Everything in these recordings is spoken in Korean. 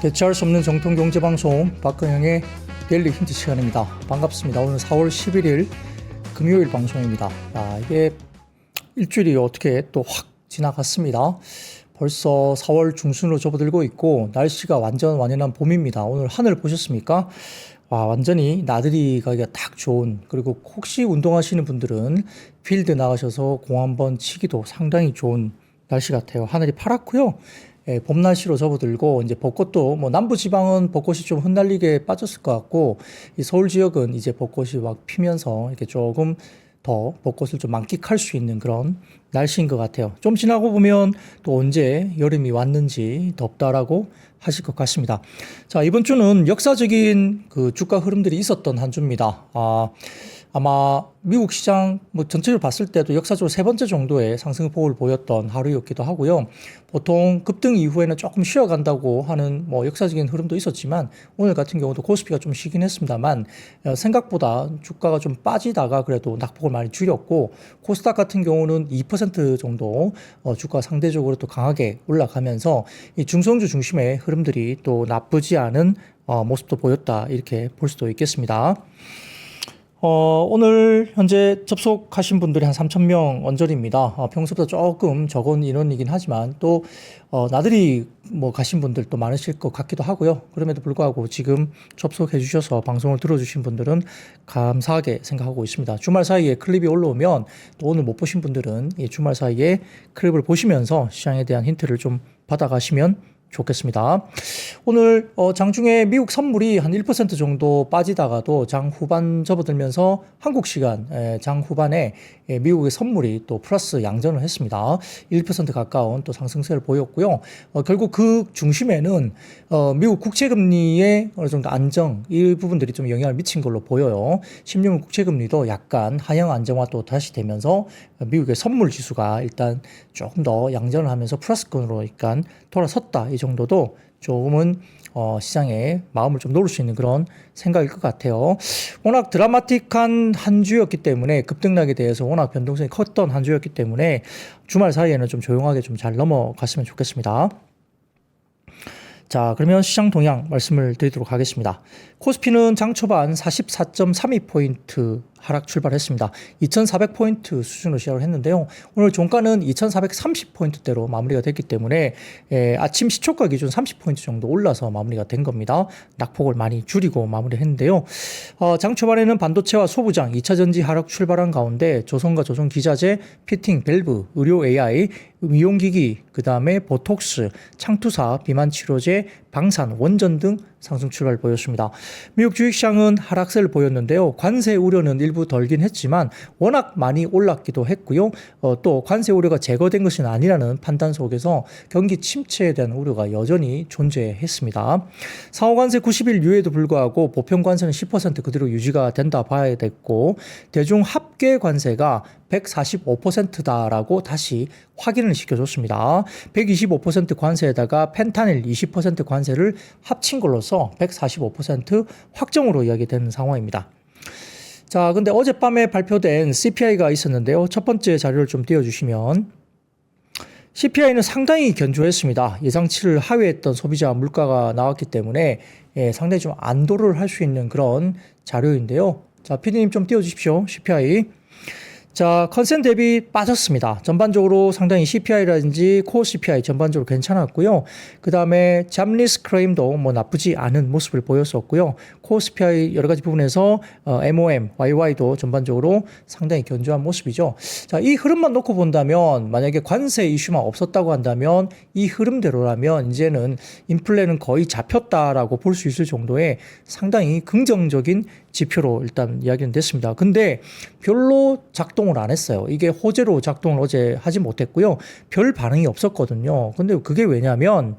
대체할 수 없는 정통 경제방송 박근영의 데일리 힌트 시간입니다. 반갑습니다. 오늘 4월 11일 금요일 방송입니다. 이게 일주일이 어떻게 또 확 지나갔습니다. 벌써 4월 중순으로 접어들고 있고 날씨가 완연한 봄입니다. 오늘 하늘 보셨습니까? 완전히 나들이 가기가 딱 좋은, 그리고 혹시 운동하시는 분들은 필드 나가셔서 공 한번 치기도 상당히 좋은 날씨 같아요. 하늘이 파랗고요. 봄 날씨로 접어들고 이제 벚꽃도 남부 지방은 벚꽃이 좀 흩날리게 빠졌을 것 같고, 이 서울 지역은 이제 벚꽃이 막 피면서 이렇게 조금 더 벚꽃을 좀 만끽할 수 있는 그런 날씨인 것 같아요. 좀 지나고 보면 또 언제 여름이 왔는지 덥다라고 하실 것 같습니다. 자, 이번 주는 역사적인 그 주가 흐름들이 있었던 한 주입니다. 아마 미국 시장 전체적으로 봤을 때도 역사적으로 세 번째 정도의 상승폭을 보였던 하루였기도 하고요. 보통 급등 이후에는 조금 쉬어간다고 하는 역사적인 흐름도 있었지만 오늘 같은 경우도 코스피가 좀 쉬긴 했습니다만 생각보다 주가가 좀 빠지다가 그래도 낙폭을 많이 줄였고, 코스닥 같은 경우는 2% 정도 주가가 상대적으로 또 강하게 올라가면서 이 중성주 중심의 흐름들이 또 나쁘지 않은 모습도 보였다, 이렇게 볼 수도 있겠습니다. 오늘 현재 접속하신 분들이 한 3,000명 언저리입니다. 평소보다 조금 적은 인원이긴 하지만 또 나들이 가신 분들도 많으실 것 같기도 하고요. 그럼에도 불구하고 지금 접속해 주셔서 방송을 들어주신 분들은 감사하게 생각하고 있습니다. 주말 사이에 클립이 올라오면 또 오늘 못 보신 분들은 이 주말 사이에 클립을 보시면서 시장에 대한 힌트를 좀 받아가시면 좋겠습니다. 오늘 장중에 미국 선물이 한 1% 정도 빠지다가도 장 후반 접어들면서 한국 시간 장 후반에 미국의 선물이 또 플러스 양전을 했습니다. 1% 가까운 또 상승세를 보였고요. 결국 그 중심에는 미국 국채금리의 어느 정도 안정, 이 부분들이 좀 영향을 미친 걸로 보여요. 10년물 국채금리도 약간 하향 안정화 또 다시 되면서 미국의 선물 지수가 일단 조금 더 양전을 하면서 플러스권으로 약간 돌아섰다, 이 정도도 조금은 시장에 마음을 좀 놓을 수 있는 그런 생각일 것 같아요. 워낙 드라마틱한 한 주였기 때문에, 급등락에 대해서 워낙 변동성이 컸던 한 주였기 때문에 주말 사이에는 좀 조용하게 좀 잘 넘어갔으면 좋겠습니다. 자, 그러면 시장 동향 말씀을 드리도록 하겠습니다. 코스피는 장 초반 44.32포인트 하락 출발했습니다. 2,400포인트 수준으로 시작을 했는데요. 오늘 종가는 2,430포인트대로 마무리가 됐기 때문에 아침 시초가 기준 30포인트 정도 올라서 마무리가 된 겁니다. 낙폭을 많이 줄이고 마무리했는데요. 장 초반에는 반도체와 소부장, 2차전지 하락 출발한 가운데 조선과 조선기자재, 피팅, 밸브, 의료 AI, 미용기기, 그 다음에 보톡스, 창투사, 비만치료제, 방산, 원전 등 상승 출발 보였습니다. 미국 주식시장은 하락세를 보였는데요. 관세 우려는 일부 덜긴 했지만 워낙 많이 올랐기도 했고요. 또 관세 우려가 제거된 것은 아니라는 판단 속에서 경기 침체에 대한 우려가 여전히 존재했습니다. 상호관세 90일 유예에도 불구하고 보편관세는 10% 그대로 유지가 된다 봐야 됐고, 대중 합계 관세가 145%다라고 다시 확인을 시켜줬습니다. 125% 관세에다가 펜타닐 20% 관세를 합친 걸로서 145% 확정으로 이야기되는 상황입니다. 자, 근데 어젯밤에 발표된 CPI가 있었는데요. 첫 번째 자료를 좀 띄워주시면, CPI는 상당히 견조했습니다. 예상치를 하회했던 소비자 물가가 나왔기 때문에 상당히 좀 안도를 할 수 있는 그런 자료인데요. 자, PD님 좀 띄워주십시오. CPI. 자, 컨센 대비 빠졌습니다. 전반적으로 상당히 CPI라든지 코어 CPI 전반적으로 괜찮았고요. 그 다음에 잡리스 크레임도 나쁘지 않은 모습을 보였었고요. 코어 CPI 여러 가지 부분에서 MOM, YY도 전반적으로 상당히 견조한 모습이죠. 자, 이 흐름만 놓고 본다면, 만약에 관세 이슈만 없었다고 한다면 이 흐름대로라면 이제는 인플레는 거의 잡혔다라고 볼 수 있을 정도의 상당히 긍정적인 지표로 일단 이야기는 됐습니다. 근데 별로 작동을 안 했어요. 이게 호재로 작동을 어제 하지 못했고요. 별 반응이 없었거든요. 근데 그게 왜냐면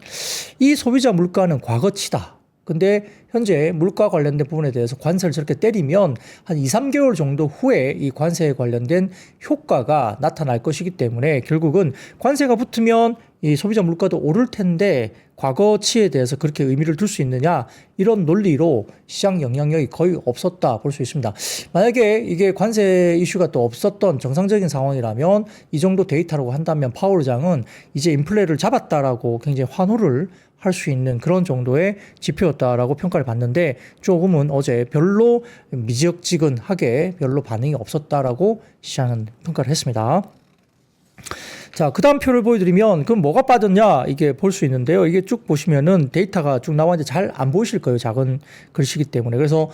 이 소비자 물가는 과거치다. 근데 현재 물가 관련된 부분에 대해서 관세를 저렇게 때리면 한 2, 3개월 정도 후에 이 관세에 관련된 효과가 나타날 것이기 때문에 결국은 관세가 붙으면 이 소비자 물가도 오를 텐데 과거치에 대해서 그렇게 의미를 둘 수 있느냐 이런 논리로 시장 영향력이 거의 없었다 볼 수 있습니다. 만약에 이게 관세 이슈가 또 없었던 정상적인 상황이라면 이 정도 데이터라고 한다면 파월 의장은 이제 인플레를 잡았다라고 굉장히 환호를 할 수 있는 그런 정도의 지표였다라고 평가를 받는데 조금은 어제 별로 미지역지근하게 별로 반응이 없었다라고 시장은 평가를 했습니다. 자, 그 다음 표를 보여드리면 그럼 뭐가 빠졌냐 이게 볼 수 있는데요. 이게 쭉 보시면은 데이터가 쭉 나왔는데 잘 안 보이실 거예요. 작은 글씨이기 때문에. 그래서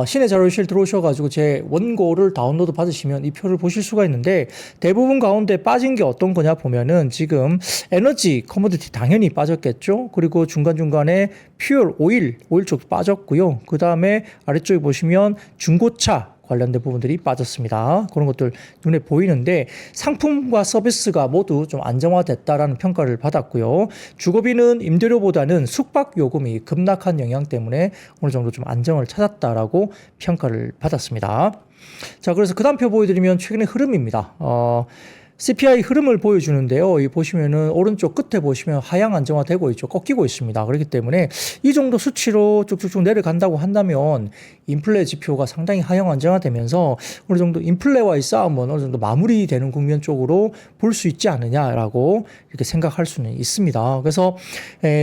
신의 자료실 들어오셔가지고 제 원고를 다운로드 받으시면 이 표를 보실 수가 있는데 대부분 가운데 빠진 게 어떤 거냐 보면은 지금 에너지 커머디티 당연히 빠졌겠죠. 그리고 중간중간에 퓨얼 오일 쪽 빠졌고요. 그 다음에 아래쪽에 보시면 중고차 관련된 부분들이 빠졌습니다. 그런 것들 눈에 보이는데 상품과 서비스가 모두 좀 안정화됐다라는 평가를 받았고요. 주거비는 임대료보다는 숙박요금이 급락한 영향 때문에 어느 정도 좀 안정을 찾았다라고 평가를 받았습니다. 자, 그래서 그 다음 표 보여드리면 최근의 흐름입니다. CPI 흐름을 보여주는데요. 이 보시면은 오른쪽 끝에 보시면 하향 안정화되고 있죠. 꺾이고 있습니다. 그렇기 때문에 이 정도 수치로 쭉쭉쭉 내려간다고 한다면 인플레 지표가 상당히 하향 안정화되면서 어느 정도 인플레와의 싸움은 어느 정도 마무리되는 국면 쪽으로 볼 수 있지 않느냐라고 이렇게 생각할 수는 있습니다. 그래서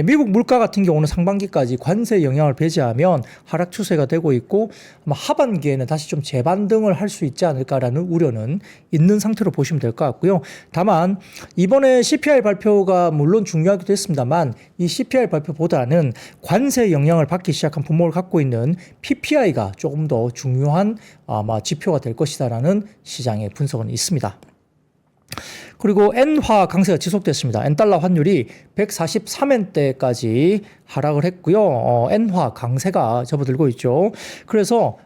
미국 물가 같은 경우는 상반기까지 관세 영향을 배제하면 하락 추세가 되고 있고 아마 하반기에는 다시 좀 재반등을 할 수 있지 않을까라는 우려는 있는 상태로 보시면 될 것 같고요. 다만 이번에 CPI 발표가 물론 중요하기도 했습니다만 이 CPI 발표보다는 관세 영향을 받기 시작한 품목을 갖고 있는 PPI가 조금 더 중요한 아마 지표가 될 것이다라는 시장의 분석은 있습니다. 그리고 엔화 강세가 지속됐습니다. 엔달러 환율이 143엔대까지 하락을 했고요. 엔화 강세가 접어들고 있죠. 그래서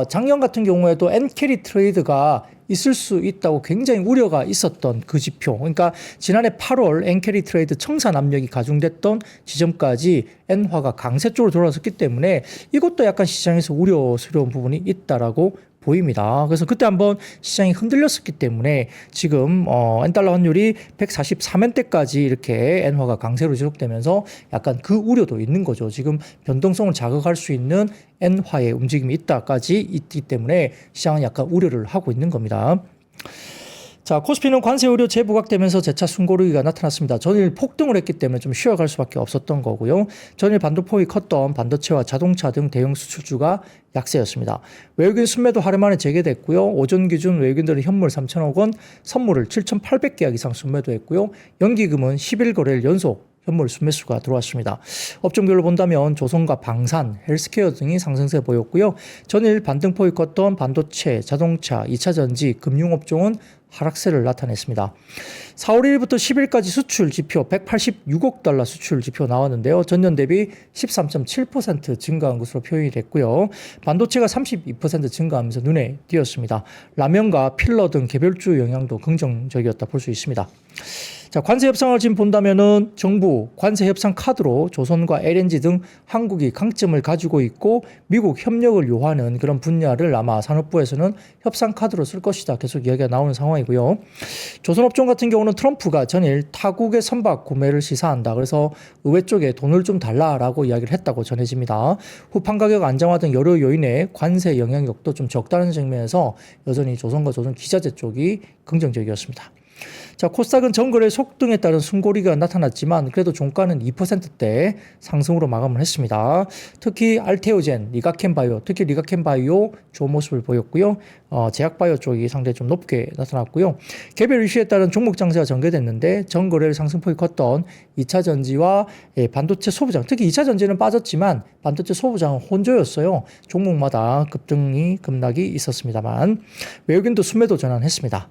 작년 같은 경우에도 엔캐리 트레이드가 있을 수 있다고 굉장히 우려가 있었던 그 지표. 그러니까 지난해 8월 엔캐리 트레이드 청산 압력이 가중됐던 지점까지 엔화가 강세 쪽으로 돌아섰기 때문에 이것도 약간 시장에서 우려스러운 부분이 있다라고 보입니다. 그래서 그때 한번 시장이 흔들렸었기 때문에 지금 엔달러 환율이 143엔대까지 이렇게 엔화가 강세로 지속되면서 약간 그 우려도 있는 거죠. 지금 변동성을 자극할 수 있는 엔화의 움직임이 있다까지 있기 때문에 시장은 약간 우려를 하고 있는 겁니다. 자, 코스피는 관세 우려 재부각되면서 재차 숨고르기가 나타났습니다. 전일 폭등을 했기 때문에 좀 쉬어갈 수밖에 없었던 거고요. 전일 반도폭이 컸던 반도체와 자동차 등 대형 수출주가 약세였습니다. 외국인 순매도 하루 만에 재개됐고요. 오전 기준 외국인들은 현물 3천억 원, 선물을 7,800계약 이상 순매도했고요. 연기금은 10일 거래일 연속 현물 순매수가 들어왔습니다. 업종별로 본다면 조선과 방산, 헬스케어 등이 상승세 보였고요. 전일 반등폭이 컸던 반도체, 자동차, 2차전지, 금융업종은 하락세를 나타냈습니다. 4월 1일부터 10일까지 수출 지표 186억 달러 수출 지표 나왔는데요. 전년 대비 13.7% 증가한 것으로 표현이 됐고요. 반도체가 32% 증가하면서 눈에 띄었습니다. 라면과 필러 등 개별주 영향도 긍정적이었다 볼 수 있습니다. 자, 관세 협상을 지금 본다면은 정부 관세 협상 카드로 조선과 LNG 등 한국이 강점을 가지고 있고 미국 협력을 요하는 그런 분야를 아마 산업부에서는 협상 카드로 쓸 것이다. 계속 이야기가 나오는 상황이고요. 조선업종 같은 경우는 트럼프가 전일 타국의 선박 구매를 시사한다. 그래서 의회 쪽에 돈을 좀 달라라고 이야기를 했다고 전해집니다. 후판 가격 안정화 등 여러 요인의 관세 영향력도 좀 적다는 측면에서 여전히 조선과 조선 기자재 쪽이 긍정적이었습니다. 자, 코스닥은 전거래 속등에 따른 숨고리가 나타났지만 그래도 종가는 2%대 상승으로 마감을 했습니다. 특히 알테오젠, 리가켄바이오, 특히 리가켄바이오 좋은 모습을 보였고요. 제약바이오 쪽이 상당히 좀 높게 나타났고요. 개별 이슈에 따른 종목 장세가 전개됐는데 전거래를 상승폭이 컸던 2차 전지와 반도체 소부장, 특히 2차 전지는 빠졌지만 반도체 소부장은 혼조였어요. 종목마다 급락이 있었습니다만 외국인도 순매도 전환했습니다.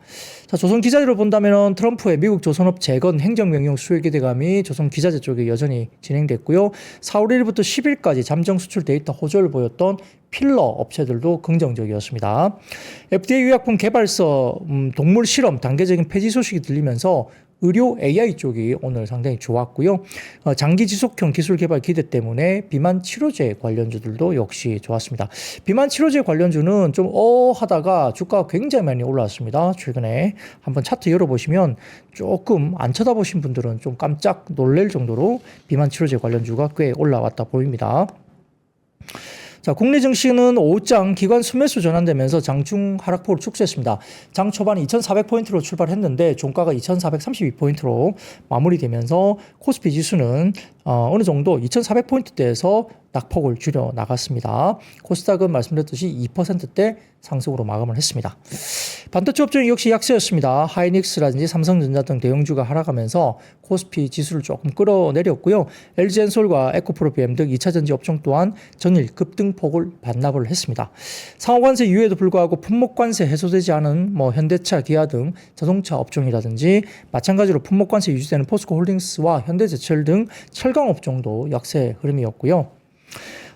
자, 조선 기자재를 본다면 트럼프의 미국 조선업 재건 행정명령 수혜 기대감이 조선 기자재 쪽에 여전히 진행됐고요. 4월 1일부터 10일까지 잠정 수출 데이터 호조를 보였던 필러 업체들도 긍정적이었습니다. FDA 의약품 개발서 동물 실험 단계적인 폐지 소식이 들리면서 의료 AI 쪽이 오늘 상당히 좋았고요. 장기 지속형 기술 개발 기대 때문에 비만 치료제 관련주들도 역시 좋았습니다. 비만 치료제 관련주는 좀 하다가 주가가 굉장히 많이 올라왔습니다. 최근에 한번 차트 열어보시면 조금 안 쳐다보신 분들은 좀 깜짝 놀랄 정도로 비만 치료제 관련주가 꽤 올라왔다 보입니다. 자, 국내 증시는 오후장 기관 순매수 전환되면서 장중 하락폭을 축소했습니다. 장 초반 2,400포인트로 출발했는데 종가가 2,432포인트로 마무리되면서 코스피 지수는 어느 정도 2,400포인트대에서 낙폭을 줄여 나갔습니다. 코스닥은 말씀드렸듯이 2%대 상승으로 마감을 했습니다. 반도체 업종이 역시 약세였습니다. 하이닉스라든지 삼성전자 등 대형주가 하락하면서 코스피 지수를 조금 끌어내렸고요. LG엔솔과 에코프로비엠 등 2차전지 업종 또한 전일 급등폭을 반납을 했습니다. 상호관세 이후에도 불구하고 품목관세 해소되지 않은 현대차, 기아 등 자동차 업종이라든지 마찬가지로 품목관세 유지되는 포스코홀딩스와 현대제철 등 철강 업종도 약세 흐름이었고요.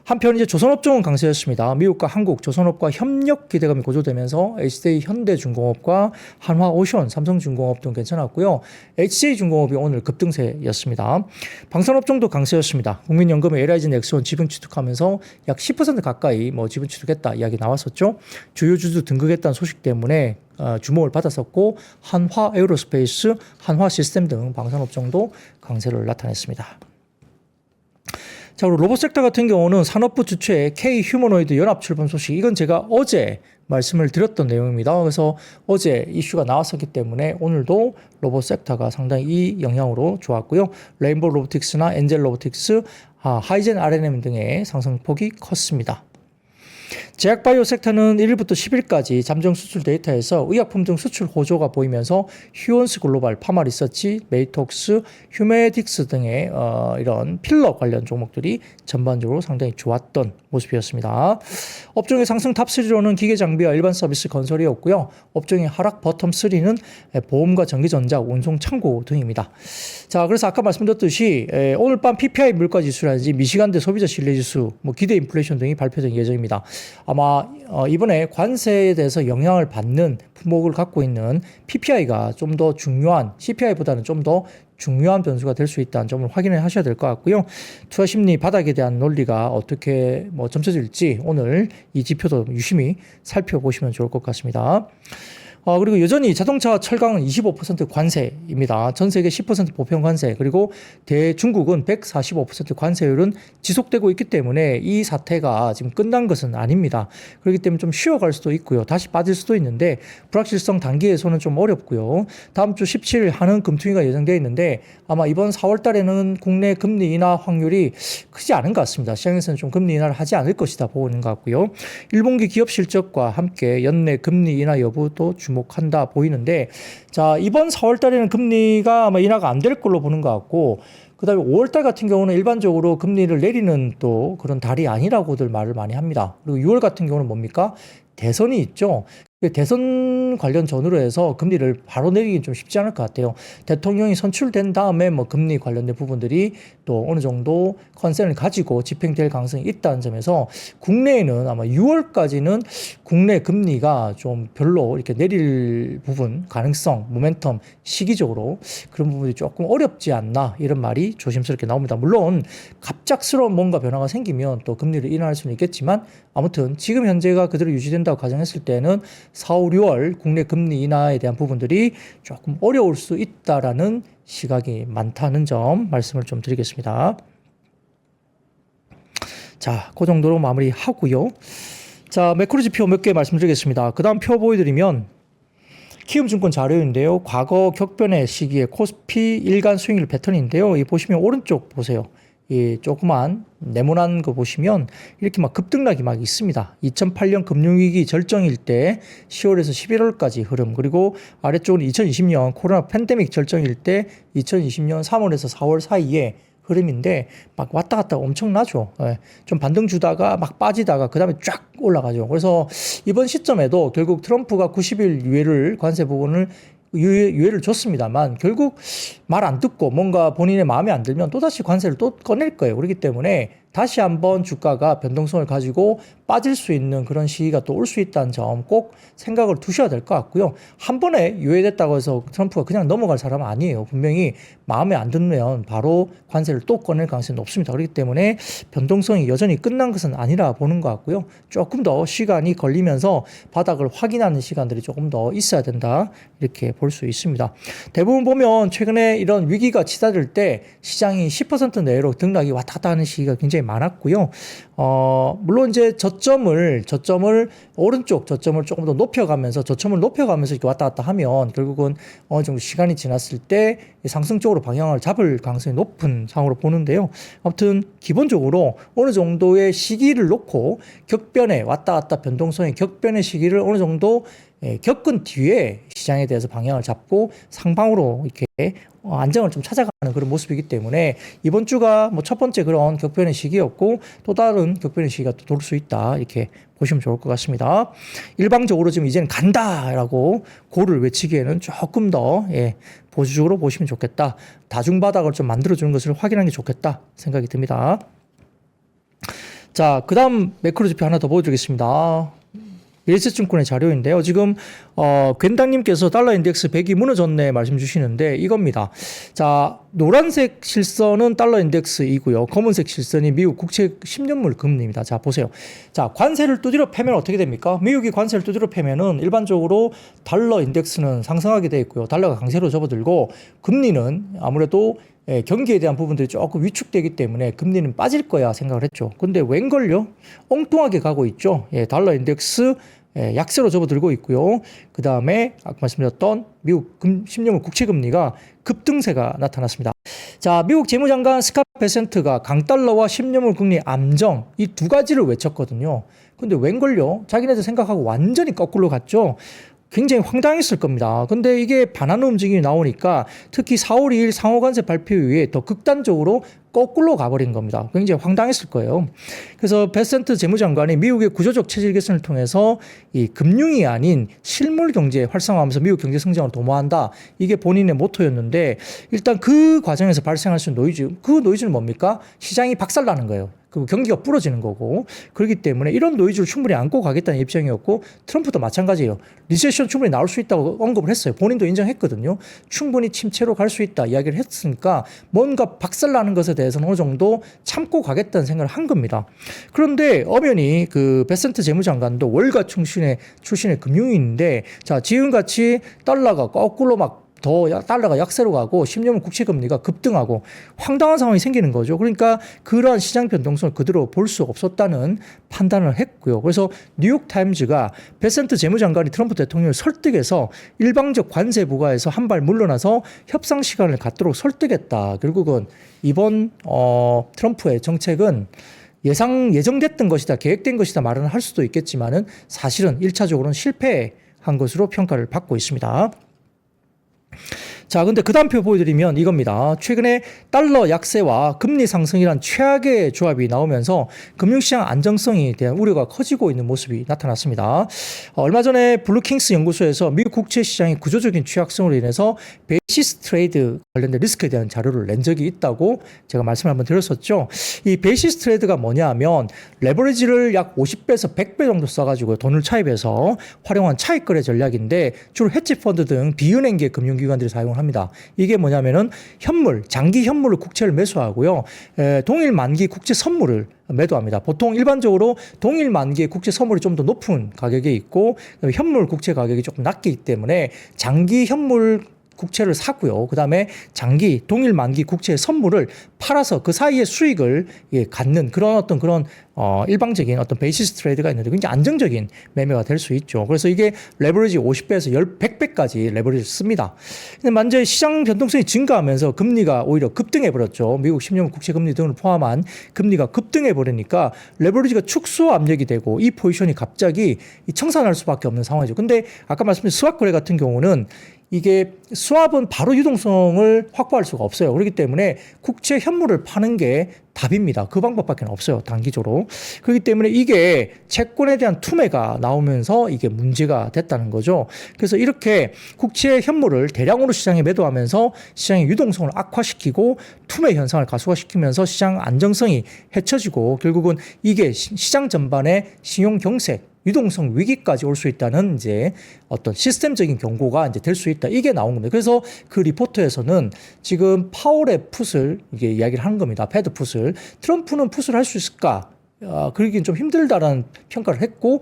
한편 이제 조선업종은 강세였습니다. 미국과 한국 조선업과 협력 기대감이 고조되면서 HDI 현대중공업과 한화오션, 삼성중공업 등 괜찮았고요. HJ중공업이 오늘 급등세였습니다. 방산업종도 강세였습니다. 국민연금의 LIG 넥스원 지분 취득하면서 약 10% 가까이 지분 취득했다 이야기 나왔었죠. 주요주주 등극했다는 소식 때문에 주목을 받았었고 한화에어로스페이스, 한화시스템 등 방산업종도 강세를 나타냈습니다. 자, 그리고 로봇 섹터 같은 경우는 산업부 주최의 K 휴머노이드 연합 출범 소식, 이건 제가 어제 말씀을 드렸던 내용입니다. 그래서 어제 이슈가 나왔었기 때문에 오늘도 로봇 섹터가 상당히 이 영향으로 좋았고요. 레인보우 로보틱스나 엔젤 로보틱스, 하이젠 R&M 등의 상승폭이 컸습니다. 제약바이오 섹터는 1일부터 10일까지 잠정 수출 데이터에서 의약품 등 수출 호조가 보이면서 휴원스 글로벌, 파마리서치, 메이톡스, 휴메딕스 등의 이런 필러 관련 종목들이 전반적으로 상당히 좋았던 모습이었습니다. 업종의 상승 탑3로는 기계장비와 일반 서비스 건설이었고요. 업종의 하락 버텀3는 보험과 전기전자, 운송, 창고 등입니다. 자, 그래서 아까 말씀드렸듯이 오늘 밤 PPI 물가지수라든지 미시간대 소비자 신뢰지수, 기대 인플레이션 등이 발표될 예정입니다. 아마 이번에 관세에 대해서 영향을 받는 품목을 갖고 있는 PPI가 좀 더 중요한, CPI보다는 좀 더 중요한 변수가 될 수 있다는 점을 확인을 하셔야 될 것 같고요. 투자 심리 바닥에 대한 논리가 어떻게 점쳐질지 오늘 이 지표도 유심히 살펴보시면 좋을 것 같습니다. 그리고 여전히 자동차와 철강은 25% 관세입니다. 전 세계 10% 보편 관세, 그리고 대중국은 145% 관세율은 지속되고 있기 때문에 이 사태가 지금 끝난 것은 아닙니다. 그렇기 때문에 좀 쉬어갈 수도 있고요. 다시 빠질 수도 있는데 불확실성 단기에서는 좀 어렵고요. 다음 주 17일 한은 금투기가 예정되어 있는데 아마 이번 4월 달에는 국내 금리 인하 확률이 크지 않은 것 같습니다. 시장에서는 좀 금리 인하를 하지 않을 것이다 보고 있는 것 같고요. 1분기 기업 실적과 함께 연내 금리 인하 여부도 주목한다 보이는데, 자, 이번 4월 달에는 금리가 아마 인하가 안 될 걸로 보는 것 같고, 그 다음에 5월 달 같은 경우는 일반적으로 금리를 내리는 또 그런 달이 아니라고들 말을 많이 합니다. 그리고 6월 같은 경우는 뭡니까? 대선이 있죠. 대선 관련 전후로 해서 금리를 바로 내리긴 좀 쉽지 않을 것 같아요. 대통령이 선출된 다음에 금리 관련된 부분들이 또 어느 정도 컨센을 가지고 집행될 가능성이 있다는 점에서 국내에는 아마 6월까지는 국내 금리가 좀 별로 이렇게 내릴 부분, 가능성, 모멘텀, 시기적으로 그런 부분이 조금 어렵지 않나, 이런 말이 조심스럽게 나옵니다. 물론 갑작스러운 뭔가 변화가 생기면 또 금리를 인하할 수는 있겠지만 아무튼 지금 현재가 그대로 유지된다고 가정했을 때는 4, 5, 6월 국내 금리 인하에 대한 부분들이 조금 어려울 수 있다라는 시각이 많다는 점 말씀을 좀 드리겠습니다. 자, 그 정도로 마무리하고요. 자, 매크로 지표 몇 개 말씀드리겠습니다. 그 다음 표 보여드리면 키움증권 자료인데요. 과거 격변의 시기에 코스피 일간 수익률 패턴인데요. 이 보시면 오른쪽 보세요. 이 조그만 네모난 거 보시면 이렇게 급등락이 있습니다. 2008년 금융위기 절정일 때 10월에서 11월까지 흐름, 그리고 아래쪽은 2020년 코로나 팬데믹 절정일 때 2020년 3월에서 4월 사이에 흐름인데 왔다 갔다 엄청나죠. 좀 반등 주다가 빠지다가 그 다음에 쫙 올라가죠. 그래서 이번 시점에도 결국 트럼프가 90일 유예를, 관세 부분을 유예를 줬습니다만 결국 말 안 듣고 뭔가 본인의 마음에 안 들면 또다시 관세를 또 꺼낼 거예요. 그렇기 때문에 다시 한번 주가가 변동성을 가지고 빠질 수 있는 그런 시기가 또 올 수 있다는 점 꼭 생각을 두셔야 될 것 같고요. 한 번에 유예됐다고 해서 트럼프가 그냥 넘어갈 사람은 아니에요. 분명히 마음에 안 들면 바로 관세를 또 꺼낼 가능성이 높습니다. 그렇기 때문에 변동성이 여전히 끝난 것은 아니라 보는 것 같고요. 조금 더 시간이 걸리면서 바닥을 확인하는 시간들이 조금 더 있어야 된다. 이렇게 볼 수 있습니다. 대부분 보면 최근에 이런 위기가 치닫을 때 시장이 10% 내로 등락이 왔다 갔다 하는 시기가 굉장히 많았고요. 물론 이제 저점을 오른쪽 저점을 조금 더 높여가면서 이렇게 왔다 갔다 하면 결국은 어느 정도 시간이 지났을 때 상승적으로 방향을 잡을 가능성이 높은 상황으로 보는데요. 아무튼 기본적으로 어느 정도의 시기를 놓고 격변에 왔다 갔다 변동성의 격변의 시기를 어느 정도 겪은 뒤에 시장에 대해서 방향을 잡고 상방으로 이렇게 안정을 좀 찾아가는 그런 모습이기 때문에 이번 주가 뭐 첫 번째 그런 격변의 시기였고 또 다른 격변의 시기가 또 돌 수 있다 이렇게 보시면 좋을 것 같습니다. 일방적으로 지금 이제는 간다라고 고를 외치기에는 조금 더 보수적으로 보시면 좋겠다. 다중바닥을 좀 만들어주는 것을 확인하는 게 좋겠다 생각이 듭니다. 자, 그 다음 매크로 지표 하나 더 보여드리겠습니다. 미래에셋증권의 자료인데요. 지금 괜당님께서 달러 인덱스 100이 무너졌네 말씀 주시는데 이겁니다. 자, 노란색 실선은 달러 인덱스이고요. 검은색 실선이 미국 국채 10년물 금리입니다. 자, 보세요. 자, 관세를 두드려 패면 어떻게 됩니까? 미국이 관세를 두드려 패면은 일반적으로 달러 인덱스는 상승하게 돼 있고요. 달러가 강세로 접어들고 금리는 아무래도 경기에 대한 부분들이 조금 위축되기 때문에 금리는 빠질 거야 생각을 했죠. 근데 웬걸요? 엉뚱하게 가고 있죠. 달러 인덱스 약세로 접어들고 있고요. 그 다음에 아까 말씀드렸던 미국 10년물 국채 금리가 급등세가 나타났습니다. 자, 미국 재무장관 스캇 베센트가 강달러와 10년물 금리 암정 이 두 가지를 외쳤거든요. 근데 웬걸요? 자기네들 생각하고 완전히 거꾸로 갔죠. 굉장히 황당했을 겁니다. 근데 이게 반하는 움직임이 나오니까 특히 4월 2일 상호관세 발표 이후에 더 극단적으로 거꾸로 가버린 겁니다. 굉장히 황당했을 거예요. 그래서 베센트 재무장관이 미국의 구조적 체질 개선을 통해서 이 금융이 아닌 실물 경제 활성화하면서 미국 경제 성장을 도모한다. 이게 본인의 모토였는데 일단 그 과정에서 발생할 수 있는 노이즈, 그 노이즈는 뭡니까? 시장이 박살나는 거예요. 그 경기가 부러지는 거고 그렇기 때문에 이런 노이즈를 충분히 안고 가겠다는 입장이었고 트럼프도 마찬가지예요. 리세션 충분히 나올 수 있다고 언급을 했어요. 본인도 인정했거든요. 충분히 침체로 갈 수 있다 이야기를 했으니까 뭔가 박살나는 것에 대해서는 어느 정도 참고 가겠다는 생각을 한 겁니다. 그런데 엄연히 그 베센트 재무장관도 월가 출신의 금융인인데 자 지금같이 달러가 거꾸로 막 더 달러가 약세로 가고 10년물 국채 금리가 급등하고 황당한 상황이 생기는 거죠. 그러니까 그러한 시장 변동성을 그대로 볼 수 없었다는 판단을 했고요. 그래서 뉴욕타임즈가 베센트 재무장관이 트럼프 대통령을 설득해서 일방적 관세 부과에서 한 발 물러나서 협상 시간을 갖도록 설득했다. 결국은 이번 트럼프의 정책은 예정됐던 것이다, 계획된 것이다 말은 할 수도 있겠지만은 사실은 1차적으로는 실패한 것으로 평가를 받고 있습니다. 자, 근데 그 다음 표 보여드리면 이겁니다. 최근에 달러 약세와 금리 상승이란 최악의 조합이 나오면서 금융시장 안정성에 대한 우려가 커지고 있는 모습이 나타났습니다. 얼마 전에 블루킹스 연구소에서 미국 국채 시장의 구조적인 취약성으로 인해서 베이시스 트레이드 관련된 리스크에 대한 자료를 낸 적이 있다고 제가 말씀을 한번 드렸었죠. 이 베이시스 트레이드가 뭐냐 하면 레버리지를 약 50배에서 100배 정도 써가지고 돈을 차입해서 활용한 차익 거래 전략인데 주로 헤지펀드 등 비은행계 금융기관들이 사용을 합니다. 이게 뭐냐면은 장기 현물을 국채를 매수하고요. 동일 만기 국채 선물을 매도합니다. 보통 일반적으로 동일 만기의 국채 선물이 좀 더 높은 가격에 있고 현물 국채 가격이 조금 낮기 때문에 장기 현물 국채를 사고요. 그 다음에 장기 동일 만기 국채의 선물을 팔아서 그 사이에 수익을 갖는 그런 일방적인 어떤 베이시스 트레이드가 있는데 굉장히 안정적인 매매가 될 수 있죠. 그래서 이게 레버리지 50배에서 100배까지 레버리지를 씁니다. 근데 만약에 시장 변동성이 증가하면서 금리가 오히려 급등해 버렸죠. 미국 10년 국채 금리 등을 포함한 금리가 급등해 버리니까 레버리지가 축소 압력이 되고 이 포지션이 갑자기 청산할 수밖에 없는 상황이죠. 근데 아까 말씀드린 스왑 거래 같은 경우는 이게 스왑은 바로 유동성을 확보할 수가 없어요. 그렇기 때문에 국채 현물을 파는 게 답입니다. 그 방법밖에 없어요. 단기적으로. 그렇기 때문에 이게 채권에 대한 투매가 나오면서 이게 문제가 됐다는 거죠. 그래서 이렇게 국채 현물을 대량으로 시장에 매도하면서 시장의 유동성을 악화시키고 투매 현상을 가속화시키면서 시장 안정성이 해쳐지고 결국은 이게 시장 전반의 신용 경색 유동성 위기까지 올 수 있다는 이제 어떤 시스템적인 경고가 이제 될 수 있다. 이게 나온 겁니다. 그래서 그 리포트에서는 지금 파월의 풋을 이게 이야기를 하는 겁니다. 패드 풋을. 트럼프는 풋을 할 수 있을까? 그러긴 좀 힘들다라는 평가를 했고,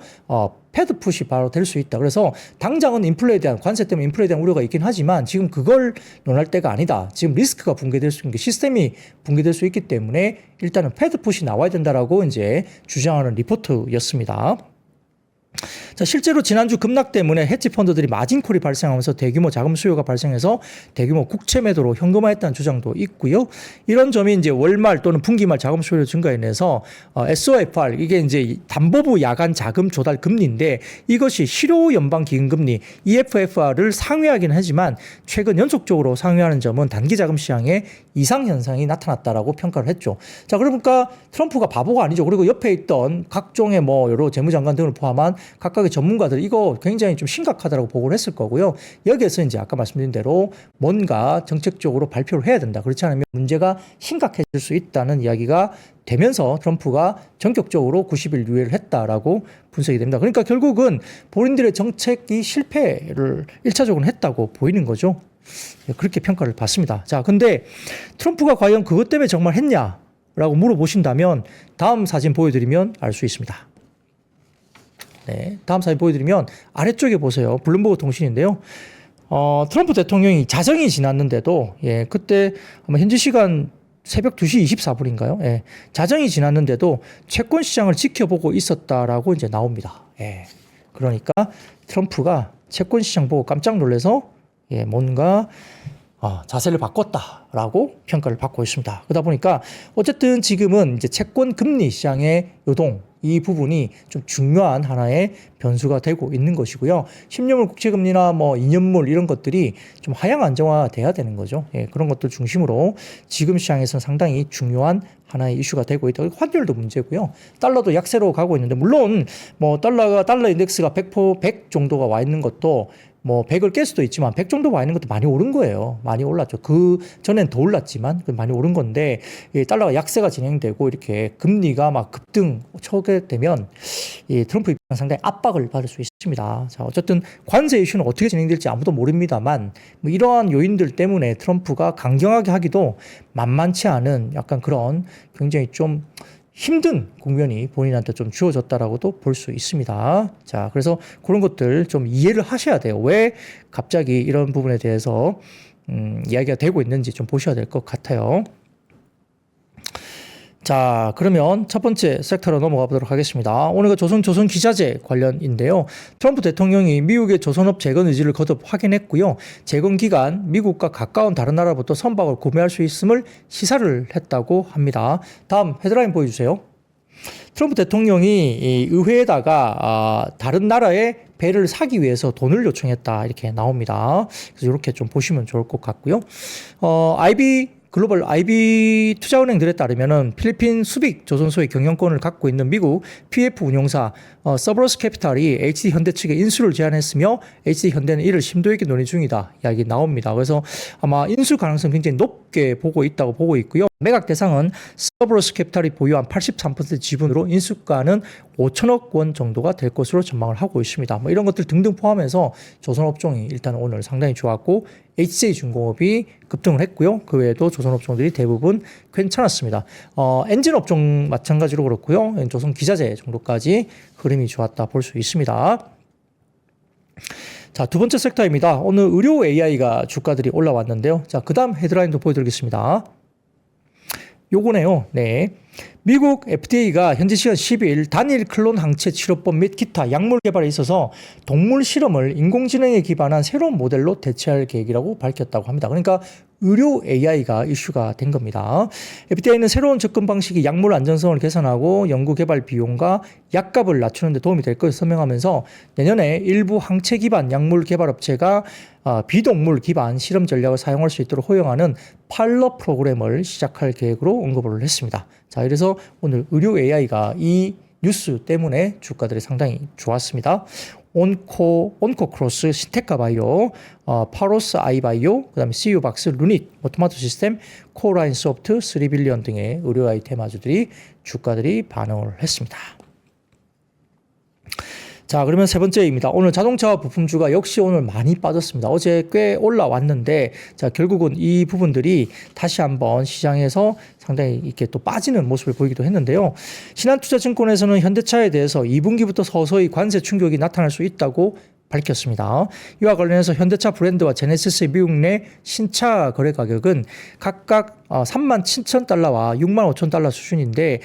패드 풋이 바로 될 수 있다. 그래서 당장은 인플레에 대한 관세 때문에 인플레에 대한 우려가 있긴 하지만 지금 그걸 논할 때가 아니다. 지금 리스크가 붕괴될 수 있는 게 시스템이 붕괴될 수 있기 때문에 일단은 패드 풋이 나와야 된다라고 이제 주장하는 리포트였습니다. 자, 실제로 지난주 급락 때문에 헤지 펀드들이 마진콜이 발생하면서 대규모 자금 수요가 발생해서 대규모 국채 매도로 현금화했다는 주장도 있고요. 이런 점이 이제 월말 또는 분기말 자금 수요 증가에 인해서 SOFR 이게 이제 담보부 야간 자금 조달 금리인데 이것이 실효 연방 기금 금리 EFFR을 상회하긴 하지만 최근 연속적으로 상회하는 점은 단기 자금 시장에 이상 현상이 나타났다라고 평가를 했죠. 자, 그러니까 트럼프가 바보가 아니죠. 그리고 옆에 있던 각종의 뭐 여러 재무장관 등을 포함한 각각의 전문가들 이거 굉장히 좀 심각하다고 보고를 했을 거고요. 여기에서 이제 아까 말씀드린 대로 뭔가 정책적으로 발표를 해야 된다. 그렇지 않으면 문제가 심각해질 수 있다는 이야기가 되면서 트럼프가 전격적으로 90일 유예를 했다라고 분석이 됩니다. 그러니까 결국은 본인들의 정책이 실패를 1차적으로 했다고 보이는 거죠. 그렇게 평가를 받습니다. 자, 근데 트럼프가 과연 그것 때문에 정말 했냐라고 물어보신다면 다음 사진 보여드리면 알 수 있습니다. 네, 다음 사진 보여드리면 아래쪽에 보세요. 블룸버그 통신인데요. 트럼프 대통령이 자정이 지났는데도 그때 아마 현지 시간 새벽 2시 24분인가요? 자정이 지났는데도 채권 시장을 지켜보고 있었다라고 이제 나옵니다. 그러니까 트럼프가 채권 시장 보고 깜짝 놀라서 뭔가 자세를 바꿨다라고 평가를 받고 있습니다. 그러다 보니까 어쨌든 지금은 이제 채권 금리 시장의 요동 이 부분이 좀 중요한 하나의 변수가 되고 있는 것이고요. 10년물 국채금리나 뭐 2년물 이런 것들이 좀 하향 안정화돼야 되는 거죠. 그런 것들 중심으로 지금 시장에서는 상당히 중요한 하나의 이슈가 되고 있다. 환율도 문제고요. 달러도 약세로 가고 있는데 물론 뭐 달러 인덱스가 100 정도가 와 있는 것도 뭐 100을 깰 수도 있지만 100 정도 와 있는 것도 많이 오른 거예요. 많이 올랐죠. 그 전엔 더 올랐지만 많이 오른 건데 달러가 약세가 진행되고 이렇게 금리가 막 급등 초게 되면 트럼프 입장 상당히 압박을 받을 수 있습니다. 자, 어쨌든 관세 이슈는 어떻게 진행될지 아무도 모릅니다만 뭐 이러한 요인들 때문에 트럼프가 강경하게 하기도 만만치 않은 약간 그런 굉장히 좀 힘든 국면이 본인한테 좀 주어졌다라고도 볼 수 있습니다. 자, 그래서 그런 것들 좀 이해를 하셔야 돼요. 왜 갑자기 이런 부분에 대해서 이야기가 되고 있는지 좀 보셔야 될 것 같아요. 자, 그러면 첫 번째 섹터로 넘어가 보도록 하겠습니다. 오늘은 조선 기자재 관련인데요. 트럼프 대통령이 미국의 조선업 재건 의지를 거듭 확인했고요. 재건 기간 미국과 가까운 다른 나라부터 선박을 구매할 수 있음을 시사를 했다고 합니다. 다음 헤드라인 보여주세요. 트럼프 대통령이 의회에다가 다른 나라의 배를 사기 위해서 돈을 요청했다 이렇게 나옵니다. 그래서 이렇게 좀 보시면 좋을 것 같고요. 글로벌 IB 투자은행들에 따르면은 필리핀 수빅 조선소의 경영권을 갖고 있는 미국 PF 운용사 서브로스 캐피탈이 HD 현대 측에 인수를 제안했으며 HD 현대는 이를 심도 있게 논의 중이다 이야기 나옵니다. 그래서 아마 인수 가능성 굉장히 높게 보고 있다고 보고 있고요. 매각 대상은 서브로스 캐피탈이 보유한 83% 지분으로 인수가는 5천억 원 정도가 될 것으로 전망을 하고 있습니다. 뭐 이런 것들 등등 포함해서 조선업종이 일단 오늘 상당히 좋았고 HJ중공업이 급등을 했고요. 그 외에도 조선업종들이 대부분 괜찮았습니다. 엔진업종 마찬가지로 그렇고요. 조선기자재 정도까지 흐름이 좋았다 볼 수 있습니다. 자, 두 번째 섹터입니다. 오늘 의료 AI가 주가들이 올라왔는데요. 자, 그 다음 헤드라인도 보여드리겠습니다. 요거네요. 네. 미국 FDA가 현지 시간 12일 단일 클론 항체 치료법 및 기타 약물 개발에 있어서 동물 실험을 인공지능에 기반한 새로운 모델로 대체할 계획이라고 밝혔다고 합니다. 그러니까 의료 AI가 이슈가 된 겁니다. FDA는 새로운 접근 방식이 약물 안전성을 개선하고 연구 개발 비용과 약값을 낮추는 데 도움이 될 것을 설명하면서 내년에 일부 항체 기반 약물 개발 업체가 비동물 기반 실험 전략을 사용할 수 있도록 허용하는 파일럿 프로그램을 시작할 계획으로 언급을 했습니다. 자, 그래서 오늘 의료 AI가 이 뉴스 때문에 주가들이 상당히 좋았습니다. 온코크로스, 신테카바이오, 파로스 아이바이오, 그 다음에 CU박스, 루닛, 오토마토 시스템, 코라인 소프트, 3빌리언 등의 의료 아이템 아주들이 주가들이 반응을 했습니다. 자, 그러면 세 번째입니다. 오늘 자동차 부품주가 역시 오늘 많이 빠졌습니다. 어제 꽤 올라왔는데, 자, 결국은 이 부분들이 다시 한번 시장에서 상당히 이렇게 또 빠지는 모습을 보이기도 했는데요. 신한투자증권에서는 현대차에 대해서 2분기부터 서서히 관세 충격이 나타날 수 있다고 밝혔습니다. 이와 관련해서 현대차 브랜드와 제네시스의 미국 내 신차 거래 가격은 각각 37,000달러와 65,000달러 수준인데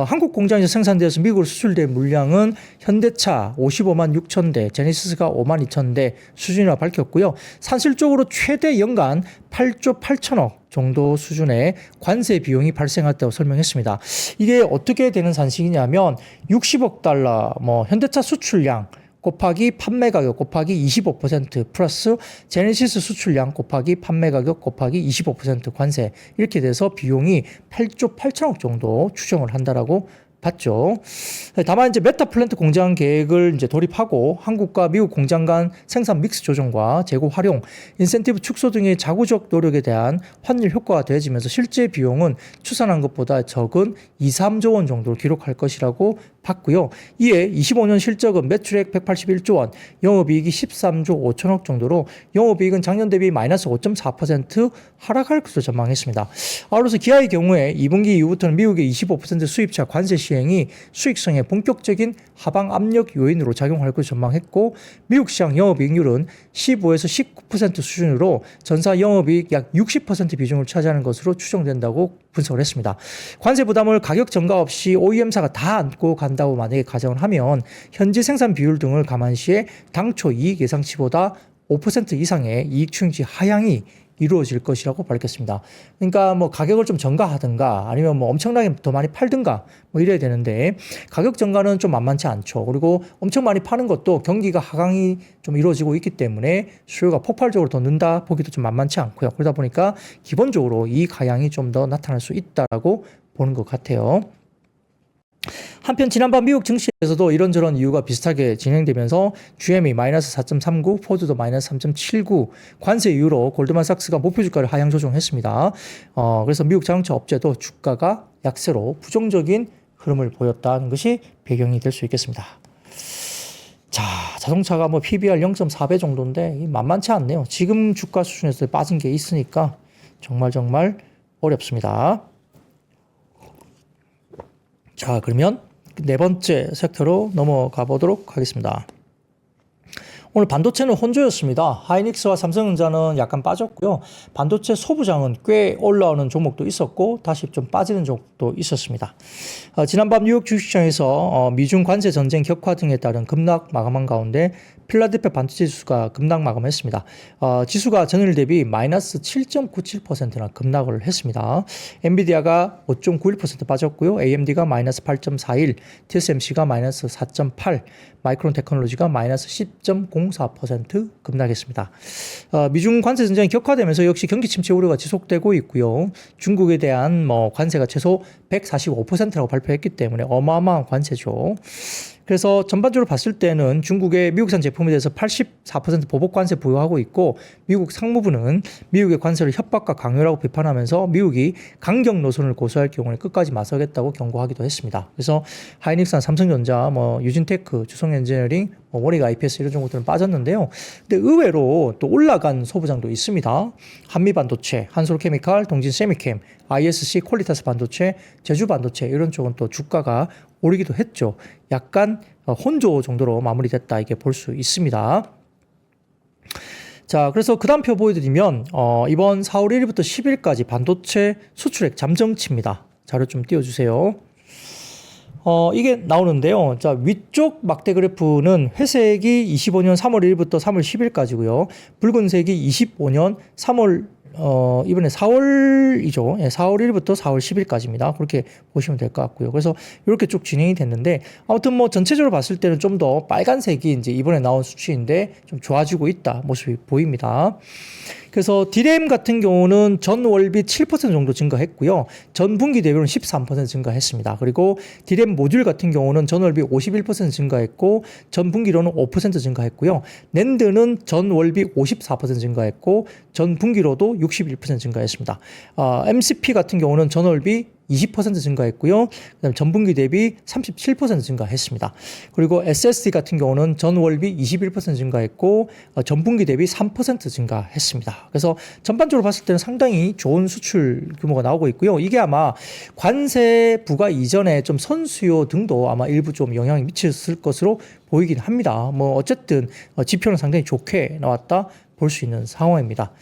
한국 공장에서 생산되어서 미국으로 수출된 물량은 현대차 55만 6천 대, 제네시스가 5만 2천 대 수준이라고 밝혔고요. 산실적으로 최대 연간 8조 8천억 정도 수준의 관세 비용이 발생했다고 설명했습니다. 이게 어떻게 되는 산식이냐면 60억 달러 현대차 수출량 곱하기 판매 가격 곱하기 25% 플러스 제네시스 수출량 곱하기 판매 가격 곱하기 25% 관세 이렇게 돼서 비용이 8조 8천억 정도 추정을 한다라고 봤죠. 다만 이제 메타 플랜트 공장 계획을 이제 돌입하고 한국과 미국 공장 간 생산 믹스 조정과 재고 활용, 인센티브 축소 등의 자구적 노력에 대한 환율 효과가 더해지면서 실제 비용은 추산한 것보다 적은 2, 3조 원 정도를 기록할 것이라고 봤고요. 이에 25년 실적은 매출액 181조 원, 영업이익이 13조 5천억 정도로 영업이익은 작년 대비 마이너스 5.4% 하락할 것으로 전망했습니다. 아울러서 기아의 경우에 2분기 이후부터는 미국의 25% 수입차 관세 시행이 수익성에 본격적인 하방 압력 요인으로 작용할 것으로 전망했고 미국 시장 영업이익률은 15에서 19% 수준으로 전사 영업이익 약 60% 비중을 차지하는 것으로 추정된다고 분석을 했습니다. 관세 부담을 가격 전가 없이 OEM사가 다 안고 간다고 만약에 가정을 하면 현지 생산 비율 등을 감안시에 당초 이익 예상치보다 5% 이상의 이익 추정치 하향이 이루어질 것이라고 밝혔습니다. 그러니까 가격을 좀 전가하든가 아니면 엄청나게 더 많이 팔든가 이래야 되는데 가격 전가는 좀 만만치 않죠. 그리고 엄청 많이 파는 것도 경기가 하강이 좀 이루어지고 있기 때문에 수요가 폭발적으로 더 는다 보기도 좀 만만치 않고요. 그러다 보니까 기본적으로 이익 하향이 좀 더 나타날 수 있다라고 보는 것 같아요. 한편 지난밤 미국 증시에서도 이런저런 이유가 비슷하게 진행되면서 GM이 마이너스 4.39, 포드도 마이너스 3.79 관세 이후로 골드만삭스가 목표 주가를 하향 조정했습니다. 그래서 미국 자동차 업체도 주가가 약세로 부정적인 흐름을 보였다는 것이 배경이 될 수 있겠습니다. 자, 자동차가 PBR 0.4배 정도인데 만만치 않네요. 지금 주가 수준에서 빠진 게 있으니까 정말 어렵습니다. 자, 그러면 네 번째 섹터로 넘어가 보도록 하겠습니다. 오늘 반도체는 혼조였습니다. 하이닉스와 삼성전자는 약간 빠졌고요. 반도체 소부장은 꽤 올라오는 종목도 있었고 다시 좀 빠지는 종목도 있었습니다. 지난밤 뉴욕 주식시장에서 미중 관세 전쟁 격화 등에 따른 급락 마감한 가운데 필라델피아 반도체 지수가 급락 마감했습니다. 지수가 전일 대비 마이너스 7.97%나 급락을 했습니다. 엔비디아가 5.91% 빠졌고요. AMD가 마이너스 8.41, TSMC가 마이너스 4.8, 마이크론 테크놀로지가 마이너스 10.04% 급락했습니다. 미중 관세 전쟁이 격화되면서 역시 경기 침체 우려가 지속되고 있고요. 중국에 대한 관세가 최소 145%라고 발표했기 때문에 어마어마한 관세죠. 그래서 전반적으로 봤을 때는 중국의 미국산 제품에 대해서 84% 보복 관세 부여하고 있고 미국 상무부는 미국의 관세를 협박과 강요라고 비판하면서 미국이 강경 노선을 고수할 경우에 끝까지 맞서겠다고 경고하기도 했습니다. 그래서 하이닉스나 삼성전자, 유진테크, 주성엔지니어링, 모리가 IPS 이런 종목들은 빠졌는데요. 근데 의외로 또 올라간 소부장도 있습니다. 한미반도체, 한솔케미칼, 동진세미캠, ISC, 퀄리타스 반도체, 제주반도체 이런 쪽은 또 주가가 오르기도 했죠. 약간 혼조 정도로 마무리됐다 이게 볼 수 있습니다. 자, 그래서 그 다음 표 보여드리면 이번 4월 1일부터 10일까지 반도체 수출액 잠정치입니다. 자료 좀 띄워주세요. 이게 나오는데요. 자, 위쪽 막대 그래프는 회색이 25년 3월 1일부터 3월 10일까지고요. 붉은색이 25년 3월 이번에 4월이죠. 예, 4월 1일부터 4월 10일까지입니다. 그렇게 보시면 될 것 같고요. 그래서 이렇게 쭉 진행이 됐는데, 아무튼 뭐 전체적으로 봤을 때는 좀 더 빨간색이 이제 이번에 나온 수치인데 좀 좋아지고 있다 모습이 보입니다. 그래서 D램 같은 경우는 전월비 7% 정도 증가했고요. 전분기 대비로는 13% 증가했습니다. 그리고 D램 모듈 같은 경우는 전월비 51% 증가했고 전분기로는 5% 증가했고요. 낸드는 전월비 54% 증가했고 전분기로도 61% 증가했습니다. MCP 같은 경우는 전월비 20% 증가했고요. 그다음에 전분기 대비 37% 증가했습니다. 그리고 SSD 같은 경우는 전월비 21% 증가했고 전분기 대비 3% 증가했습니다. 그래서 전반적으로 봤을 때는 상당히 좋은 수출 규모가 나오고 있고요. 이게 아마 관세 부과 이전에 좀 선수요 등도 아마 일부 좀 영향이 미쳤을 것으로 보이긴 합니다. 뭐 어쨌든 지표는 상당히 좋게 나왔다 볼 수 있는 상황입니다.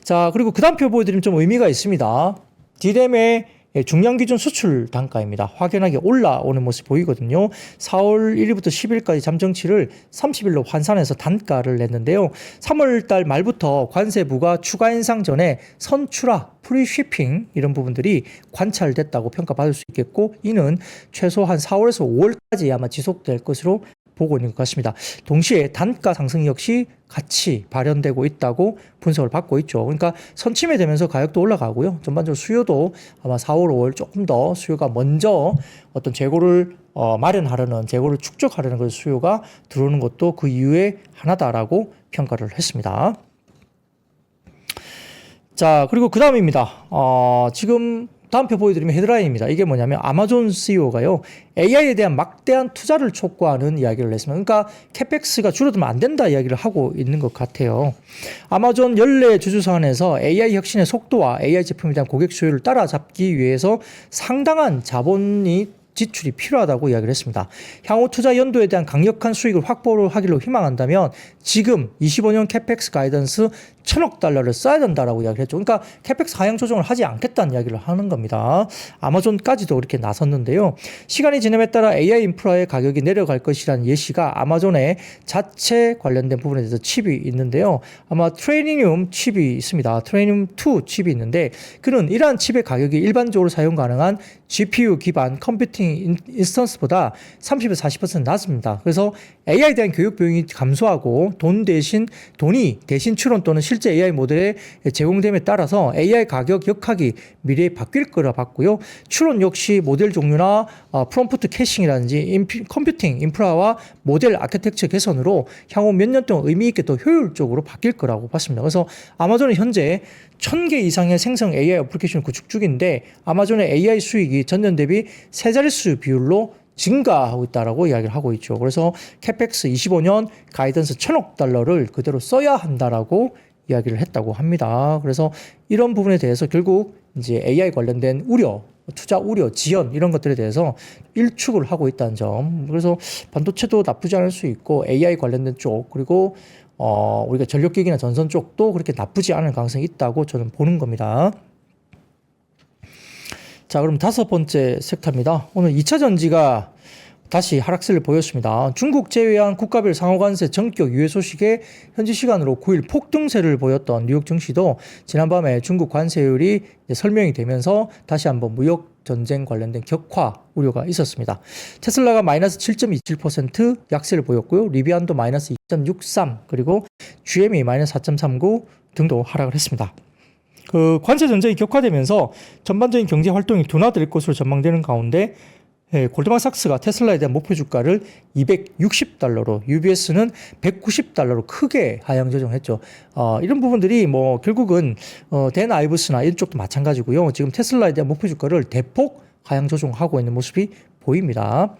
자, 그리고 그 다음 표 보여드리면 좀 의미가 있습니다. D램의 중량 기준 수출 단가입니다. 확연하게 올라오는 모습이 보이거든요. 4월 1일부터 10일까지 잠정치를 30일로 환산해서 단가를 냈는데요. 3월 달 말부터 관세부가 추가 인상 전에 선출하, 프리쉬핑 이런 부분들이 관찰됐다고 평가받을 수 있겠고, 이는 최소한 4월에서 5월까지 아마 지속될 것으로 보고 있는 것 같습니다. 동시에 단가 상승 역시 같이 발현되고 있다고 분석을 받고 있죠. 그러니까 선침해되면서 가격도 올라가고요. 전반적으로 수요도 아마 4월, 5월 조금 더 수요가 먼저 어떤 재고를 마련하려는, 재고를 축적하려는 그 수요가 들어오는 것도 그 이유의 하나다라고 평가를 했습니다. 자, 그리고 그 다음입니다. 지금 다음 표 보여드리면 헤드라인입니다. 이게 뭐냐면 아마존 CEO가요. AI에 대한 막대한 투자를 촉구하는 이야기를 했습니다. 그러니까 캐펙스가 줄어들면 안 된다 이야기를 하고 있는 것 같아요. 아마존 연례 주주서한에서 AI 혁신의 속도와 AI 제품에 대한 고객 수요를 따라잡기 위해서 상당한 자본이 지출이 필요하다고 이야기를 했습니다. 향후 투자 연도에 대한 강력한 수익을 확보를 하기로 희망한다면 지금 25년 캐펙스 가이던스 1,000억 달러를 써야 된다라고 이야기를 했죠. 그러니까 캐펙스 하향 조정을 하지 않겠다는 이야기를 하는 겁니다. 아마존까지도 이렇게 나섰는데요. 시간이 지남에 따라 AI 인프라의 가격이 내려갈 것이라는 예시가 아마존의 자체 관련된 부분에 대해서 칩이 있는데요. 아마 트레이니움 칩이 있습니다. 트레이니움 2 칩이 있는데 그는 이러한 칩의 가격이 일반적으로 사용 가능한 GPU 기반 컴퓨팅 인스턴스보다 30에서 40% 낮습니다. 그래서 AI에 대한 교육 비용이 감소하고 돈이 대신 추론 또는 실제 AI 모델에 제공됨에 따라서 AI 가격 역학이 미래에 바뀔 거라 봤고요. 추론 역시 모델 종류나 프롬프트 캐싱이라든지 컴퓨팅 인프라와 모델 아키텍처 개선으로 향후 몇 년 동안 의미 있게 더 효율적으로 바뀔 거라고 봤습니다. 그래서 아마존은 현재 1,000개 이상의 생성 AI 어플리케이션을 구축 중인데 아마존의 AI 수익이 전년 대비 세 자릿수 비율로 증가하고 있다라고 이야기를 하고 있죠. 그래서 캐펙스 25년 가이던스 1,000억 달러를 그대로 써야 한다라고 이야기를 했다고 합니다. 그래서 이런 부분에 대해서 결국 이제 AI 관련된 우려, 투자 우려, 지연 이런 것들에 대해서 일축을 하고 있다는 점. 그래서 반도체도 나쁘지 않을 수 있고 AI 관련된 쪽 그리고 우리가 전력기기나 전선 쪽도 그렇게 나쁘지 않은 가능성이 있다고 저는 보는 겁니다. 자, 그럼 다섯 번째 섹터입니다. 오늘 2차 전지가 다시 하락세를 보였습니다. 중국 제외한 국가별 상호관세 전격 유예 소식에 현지 시간으로 9일 폭등세를 보였던 뉴욕 증시도 지난밤에 중국 관세율이 설명이 되면서 다시 한번 무역 전쟁 관련된 격화 우려가 있었습니다. 테슬라가 마이너스 7.27% 약세를 보였고요. 리비안도 마이너스 2.63 그리고 GM이 마이너스 4.39 등도 하락을 했습니다. 관세 전쟁이 격화되면서 전반적인 경제 활동이 둔화될 것으로 전망되는 가운데 골드만삭스가 테슬라에 대한 목표 주가를 260달러로 UBS는 190달러로 크게 하향 조정했죠. 이런 부분들이 뭐 결국은 댄 아이브스나 이런 쪽도 마찬가지고요. 지금 테슬라에 대한 목표 주가를 대폭 하향 조정하고 있는 모습이 보입니다.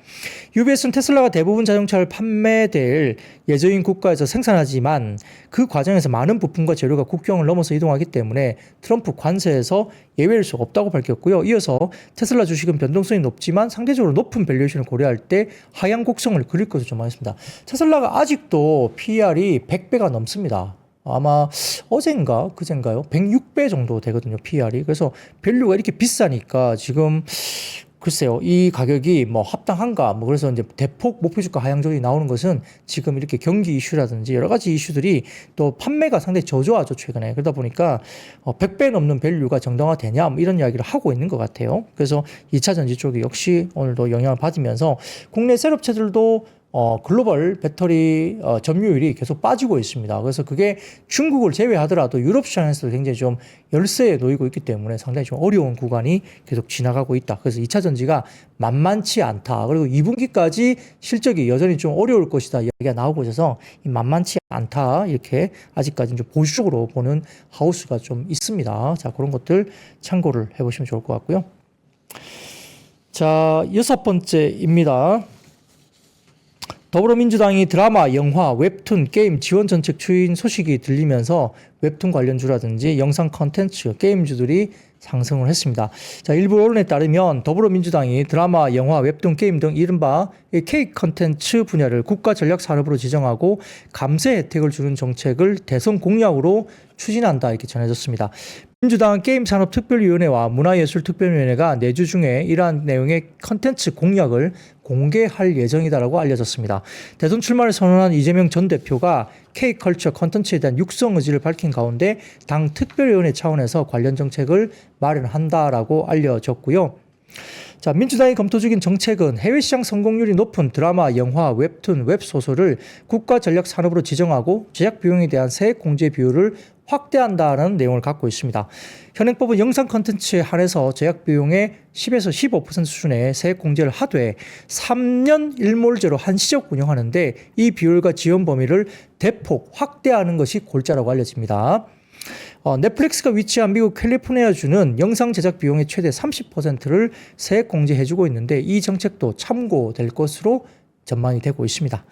UBS는 테슬라가 대부분 자동차를 판매될 예정인 국가에서 생산하지만 그 과정에서 많은 부품과 재료가 국경을 넘어서 이동하기 때문에 트럼프 관세에서 예외일 수 없다고 밝혔고요. 이어서 테슬라 주식은 변동성이 높지만 상대적으로 높은 밸류에이션을 고려할 때 하향 곡선을 그릴 것으로 전망했습니다. 테슬라가 아직도 PER이 100배가 넘습니다. 아마 어젠가 그젠가요? 106배 정도 되거든요. PER이. 그래서 밸류가 이렇게 비싸니까 지금 글쎄요, 이 가격이 뭐 합당한가, 뭐 그래서 이제 대폭 목표주가 하향 조정이 나오는 것은 지금 이렇게 경기 이슈라든지 여러 가지 이슈들이 또 판매가 상당히 저조하죠, 최근에. 그러다 보니까 100배 넘는 밸류가 정당화되냐, 뭐 이런 이야기를 하고 있는 것 같아요. 그래서 2차 전지 쪽이 역시 오늘도 영향을 받으면서 국내 셋업체들도 글로벌 배터리 점유율이 계속 빠지고 있습니다. 그래서 그게 중국을 제외하더라도 유럽 시장에서도 굉장히 좀 열세에 놓이고 있기 때문에 상당히 좀 어려운 구간이 계속 지나가고 있다. 그래서 2차 전지가 만만치 않다. 그리고 2분기까지 실적이 여전히 좀 어려울 것이다 이야기가 나오고 있어서 만만치 않다. 이렇게 아직까지는 좀 보수적으로 보는 하우스가 좀 있습니다. 자, 그런 것들 참고를 해보시면 좋을 것 같고요. 자, 6번째입니다. 더불어민주당이 드라마, 영화, 웹툰, 게임 지원 정책 추진 소식이 들리면서 웹툰 관련주라든지 영상 컨텐츠, 게임주들이 상승을 했습니다. 자, 일부 언론에 따르면 더불어민주당이 드라마, 영화, 웹툰, 게임 등 이른바 K 컨텐츠 분야를 국가 전략 산업으로 지정하고 감세 혜택을 주는 정책을 대선 공약으로 추진한다 이렇게 전해졌습니다. 민주당 게임산업특별위원회와 문화예술특별위원회가 내주 중에 이러한 내용의 컨텐츠 공약을 공개할 예정이다라고 알려졌습니다. 대선 출마를 선언한 이재명 전 대표가 K컬처 컨텐츠에 대한 육성 의지를 밝힌 가운데 당 특별위원회 차원에서 관련 정책을 마련한다라고 알려졌고요. 자, 민주당이 검토 중인 정책은 해외 시장 성공률이 높은 드라마, 영화, 웹툰, 웹소설을 국가 전략 산업으로 지정하고 제작 비용에 대한 세액 공제 비율을 확대한다는 내용을 갖고 있습니다. 현행법은 영상 콘텐츠에 한해서 제작 비용의 10에서 15% 수준의 세액 공제를 하되 3년 일몰제로 한시적 운영하는데 이 비율과 지원 범위를 대폭 확대하는 것이 골자라고 알려집니다. 넷플릭스가 위치한 미국 캘리포니아주는 영상 제작 비용의 최대 30%를 세액 공제해주고 있는데 이 정책도 참고될 것으로 전망이 되고 있습니다.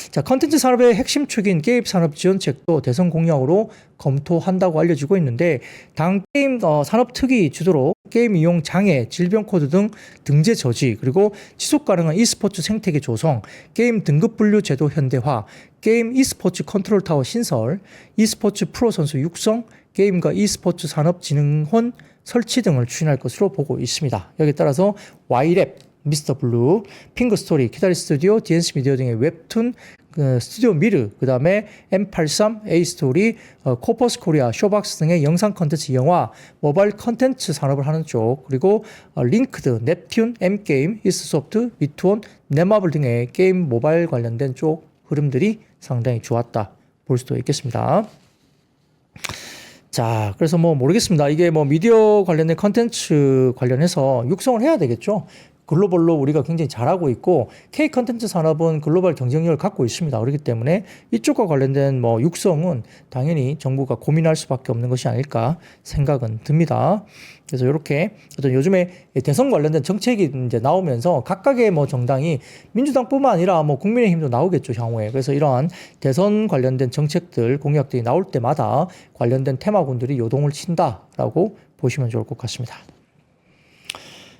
자, 컨텐츠 산업의 핵심 축인 게임 산업 지원책도 대선 공약으로 검토한다고 알려지고 있는데 당 게임 산업 특위 주도로 게임 이용 장애, 질병 코드 등 등재 저지, 그리고 지속 가능한 e스포츠 생태계 조성, 게임 등급 분류 제도 현대화, 게임 e스포츠 컨트롤 타워 신설, e스포츠 프로 선수 육성, 게임과 e스포츠 산업진흥원 설치 등을 추진할 것으로 보고 있습니다. 여기에 따라서 Y랩, 미스터 블루, 핑크 스토리, 키다리 스튜디오, DNC 미디어 등의 웹툰, 스튜디오 미르, 그 다음에 M83, A 스토리, 코퍼스 코리아, 쇼박스 등의 영상 컨텐츠 영화, 모바일 컨텐츠 산업을 하는 쪽, 그리고 링크드, 넵튠, M게임, 이스소프트, 미투온, 넷마블 등의 게임 모바일 관련된 쪽 흐름들이 상당히 좋았다 볼 수도 있겠습니다. 자, 그래서 뭐 모르겠습니다. 이게 뭐 미디어 관련된 컨텐츠 관련해서 육성을 해야 되겠죠. 글로벌로 우리가 굉장히 잘하고 있고 K 컨텐츠 산업은 글로벌 경쟁력을 갖고 있습니다. 그렇기 때문에 이쪽과 관련된 뭐 육성은 당연히 정부가 고민할 수밖에 없는 것이 아닐까 생각은 듭니다. 그래서 이렇게 어떤 요즘에 대선 관련된 정책이 이제 나오면서 각각의 뭐 정당이 민주당뿐만 아니라 뭐 국민의힘도 나오겠죠, 향후에. 그래서 이러한 대선 관련된 정책들, 공약들이 나올 때마다 관련된 테마군들이 요동을 친다라고 보시면 좋을 것 같습니다.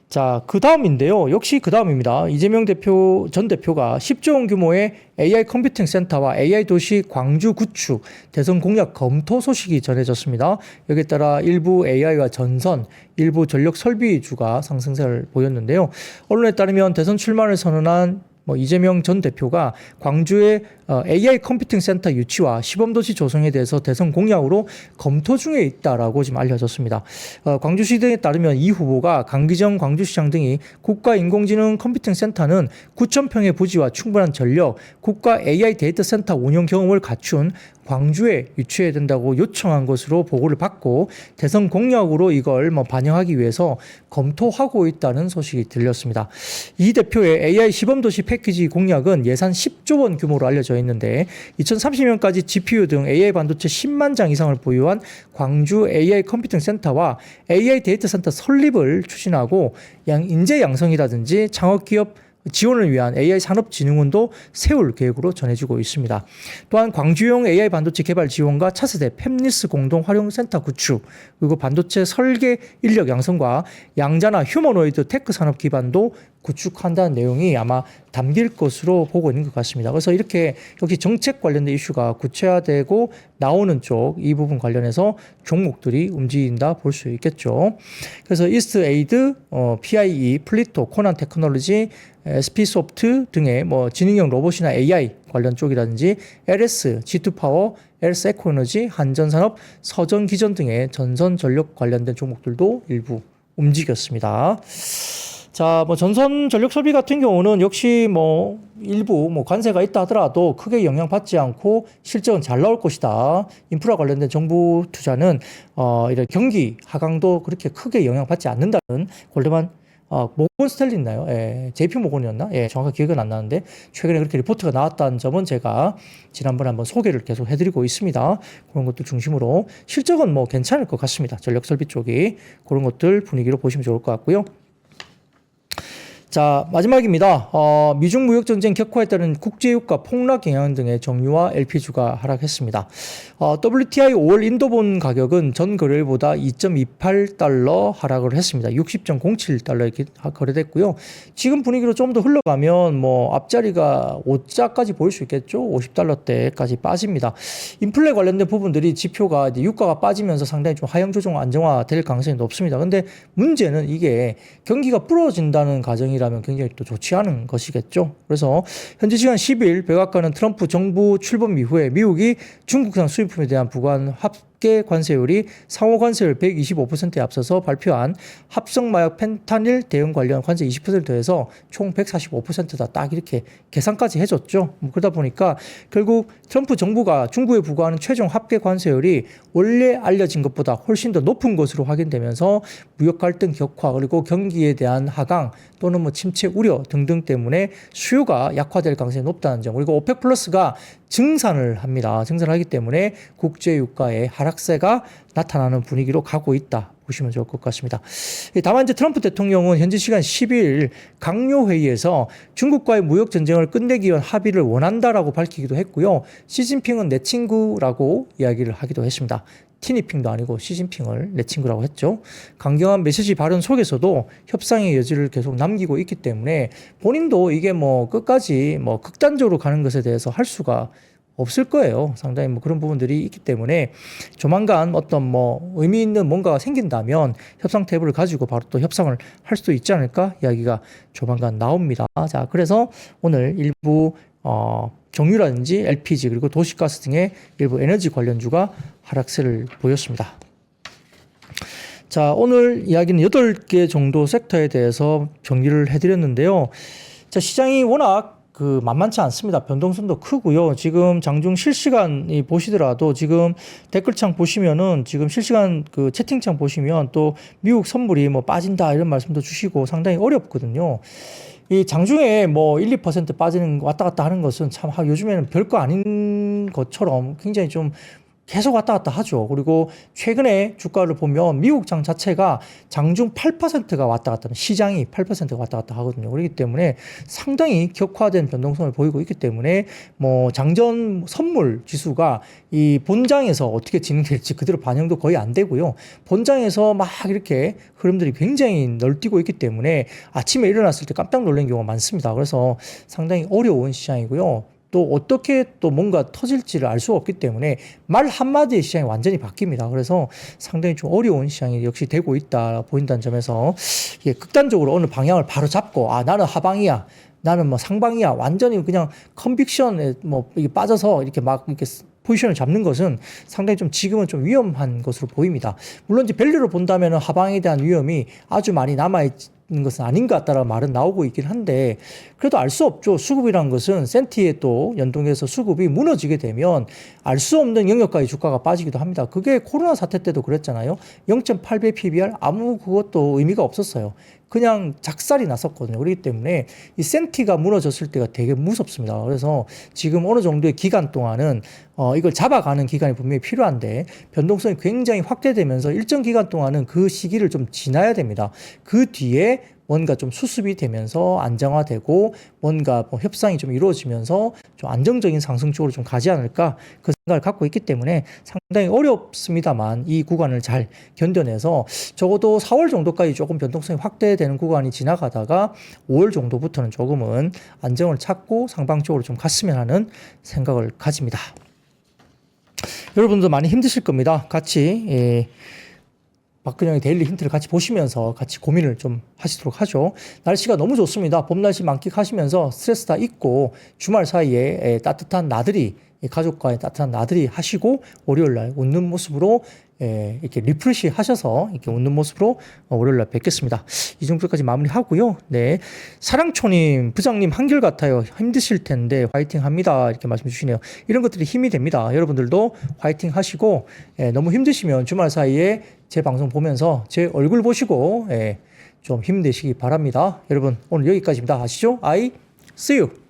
자, 그 다음인데요. 역시 그 다음입니다. 이재명 전 대표가 10조 원 규모의 AI 컴퓨팅 센터와 AI 도시 광주 구축 대선 공약 검토 소식이 전해졌습니다. 여기에 따라 일부 AI와 전선, 일부 전력 설비주가 상승세를 보였는데요. 언론에 따르면 대선 출마를 선언한 이재명 전 대표가 광주의 AI 컴퓨팅 센터 유치와 시범도시 조성에 대해서 대선 공약으로 검토 중에 있다라고 지금 알려졌습니다. 광주시 등에 따르면 이 후보가 강기정 광주시장 등이 국가인공지능 컴퓨팅 센터는 9,000평의 부지와 충분한 전력, 국가 AI 데이터 센터 운영 경험을 갖춘 광주에 유치해야 된다고 요청한 것으로 보고를 받고 대선 공약으로 이걸 반영하기 위해서 검토하고 있다는 소식이 들렸습니다. 이 대표의 AI 시범도시 패키지 공약은 예산 10조 원 규모로 알려져 있는데 2030년까지 GPU 등 AI 반도체 10만 장 이상을 보유한 광주 AI 컴퓨팅 센터와 AI 데이터 센터 설립을 추진하고 인재 양성이라든지 창업 기업 지원을 위한 AI 산업진흥원도 세울 계획으로 전해지고 있습니다. 또한 광주용 AI 반도체 개발 지원과 차세대 팹리스 공동 활용 센터 구축, 그리고 반도체 설계 인력 양성과 양자나 휴머노이드 테크 산업 기반도 구축한다는 내용이 아마 담길 것으로 보고 있는 것 같습니다. 그래서 이렇게 역시 정책 관련된 이슈가 구체화되고 나오는 쪽 이 부분 관련해서 종목들이 움직인다 볼 수 있겠죠. 그래서 이스트에이드, PIE, 플리토, 코난 테크놀로지, SP소프트 등의 뭐 지능형 로봇이나 AI 관련 쪽이라든지 LS, G2파워, LS 에코에너지, 한전산업, 서전기전 등의 전선 전력 관련된 종목들도 일부 움직였습니다. 자, 뭐 전선 전력 설비 같은 경우는 역시 뭐 일부 뭐 관세가 있다 하더라도 크게 영향받지 않고 실적은 잘 나올 것이다. 인프라 관련된 정부 투자는 이런 경기 하강도 그렇게 크게 영향받지 않는다는 권le만 모건 스탠리 있나요? 예, JP 모건이었나? 예, 정확하게 기억은 안 나는데 최근에 그렇게 리포트가 나왔다는 점은 제가 지난번에 한번 소개를 계속 해드리고 있습니다. 그런 것들 중심으로 실적은 뭐 괜찮을 것 같습니다. 전력 설비 쪽이 그런 것들 분위기로 보시면 좋을 것 같고요. 자, 마지막입니다. 미중 무역 전쟁 격화에 따른 국제유가 폭락 영향 등의 정유와 LP주가 하락했습니다. WTI 5월 인도본 가격은 전 거래일보다 2.28달러 하락을 했습니다. 60.07달러에 거래됐고요. 지금 분위기로 좀 더 흘러가면 뭐 앞자리가 5자까지 보일 수 있겠죠. 50달러대까지 빠집니다. 인플레 관련된 부분들이 지표가 이제 유가가 빠지면서 상당히 좀 하향 조정 안정화될 가능성이 높습니다. 근데 문제는 이게 경기가 불어진다는 가정이라면 굉장히 또 좋지 않은 것이겠죠. 그래서 현지 시간 10일 백악관은 트럼프 정부 출범 이후에 미국이 중국산 수입품에 대한 부과한 합계 관세율이 상호 관세율 125%에 앞서서 발표한 합성마약 펜타닐 대응 관련 관세 20% 더해서 총 145%다. 딱 이렇게 계산까지 해줬죠. 그러다 보니까 결국 트럼프 정부가 중국에 부과하는 최종 합계 관세율이 원래 알려진 것보다 훨씬 더 높은 것으로 확인되면서 무역 갈등 격화 그리고 경기에 대한 하강 또는 뭐 침체 우려 등등 때문에 수요가 약화될 가능성이 높다는 점. 그리고 오펙 플러스가 증산을 합니다. 증산을 하기 때문에 국제유가의 하락세가 나타나는 분위기로 가고 있다. 보시면 좋을 것 같습니다. 다만 이제 트럼프 대통령은 현지 시간 12일 강요회의에서 중국과의 무역 전쟁을 끝내기 위한 합의를 원한다라고 밝히기도 했고요. 시진핑은 내 친구라고 이야기를 하기도 했습니다. 티니핑도 아니고 시진핑을 내 친구라고 했죠. 강경한 메시지 발언 속에서도 협상의 여지를 계속 남기고 있기 때문에 본인도 이게 뭐 끝까지 뭐 극단적으로 가는 것에 대해서 할 수가 없을 거예요. 상당히 뭐 그런 부분들이 있기 때문에 조만간 어떤 뭐 의미 있는 뭔가가 생긴다면 협상 테이블을 가지고 바로 또 협상을 할 수도 있지 않을까 이야기가 조만간 나옵니다. 자, 그래서 오늘 일부 정유라든지 LPG 그리고 도시가스 등의 일부 에너지 관련주가 하락세를 보였습니다. 자, 오늘 이야기는 8개 정도 섹터에 대해서 정리를 해드렸는데요. 자, 시장이 워낙 만만치 않습니다. 변동성도 크고요. 지금 장중 실시간 보시더라도 지금 댓글창 보시면은 지금 실시간 채팅창 보시면 또 미국 선물이 뭐 빠진다 이런 말씀도 주시고 상당히 어렵거든요. 이 장중에 뭐 1, 2% 빠지는 왔다 갔다 하는 것은 참 요즘에는 별거 아닌 것처럼 굉장히 좀 계속 왔다 갔다 하죠. 그리고 최근에 주가를 보면 미국 장 자체가 장중 8%가 왔다 갔다 하는 시장이 8%가 왔다 갔다 하거든요. 그렇기 때문에 상당히 격화된 변동성을 보이고 있기 때문에 뭐 장전 선물 지수가 이 본장에서 어떻게 진행될지 그대로 반영도 거의 안 되고요. 본장에서 막 이렇게 흐름들이 굉장히 널뛰고 있기 때문에 아침에 일어났을 때 깜짝 놀란 경우가 많습니다. 그래서 상당히 어려운 시장이고요. 또 어떻게 또 뭔가 터질지를 알 수 없기 때문에 말 한마디에 시장이 완전히 바뀝니다. 그래서 상당히 좀 어려운 시장이 역시 되고 있다 보인다는 점에서 이게 극단적으로 어느 방향을 바로 잡고 나는 하방이야. 나는 뭐 상방이야. 완전히 그냥 컨빅션에 뭐 이게 빠져서 이렇게 막 이렇게 포지션을 잡는 것은 상당히 좀 지금은 좀 위험한 것으로 보입니다. 물론 이제 밸류를 본다면 하방에 대한 위험이 아주 많이 남아있는 것은 아닌 것 같다라는 말은 나오고 있긴 한데 그래도 알 수 없죠. 수급이라는 것은 센티에 또 연동해서 수급이 무너지게 되면 알 수 없는 영역까지 주가가 빠지기도 합니다. 그게 코로나 사태 때도 그랬잖아요. 0.8배 PBR 아무 그것도 의미가 없었어요. 그냥 작살이 났었거든요. 그렇기 때문에 이 센티가 무너졌을 때가 되게 무섭습니다. 그래서 지금 어느 정도의 기간 동안은 이걸 잡아가는 기간이 분명히 필요한데 변동성이 굉장히 확대되면서 일정 기간 동안은 그 시기를 좀 지나야 됩니다. 그 뒤에 뭔가 좀 수습이 되면서 안정화되고 뭔가 뭐 협상이 좀 이루어지면서 좀 안정적인 상승 쪽으로 좀 가지 않을까 그 생각을 갖고 있기 때문에 상당히 어렵습니다만 이 구간을 잘 견뎌내서 적어도 4월 정도까지 조금 변동성이 확대되는 구간이 지나가다가 5월 정도부터는 조금은 안정을 찾고 상방적으로 좀 갔으면 하는 생각을 가집니다. 여러분도 많이 힘드실 겁니다. 같이 박근영의 데일리 힌트를 같이 보시면서 같이 고민을 좀 하시도록 하죠. 날씨가 너무 좋습니다. 봄 날씨 만끽하시면서 스트레스 다 잊고 주말 사이에 따뜻한 나들이 가족과의 따뜻한 나들이 하시고 월요일날 웃는 모습으로 이렇게 리프레시 하셔서 이렇게 웃는 모습으로 월요일날 뵙겠습니다. 이 정도까지 마무리하고요. 네, 사랑초님, 부장님 한결같아요. 힘드실 텐데 화이팅 합니다. 이렇게 말씀 주시네요. 이런 것들이 힘이 됩니다. 여러분들도 화이팅 하시고 너무 힘드시면 주말 사이에 제 방송 보면서 제 얼굴 보시고 좀 힘내시기 바랍니다. 여러분 오늘 여기까지입니다. 아시죠? I see you.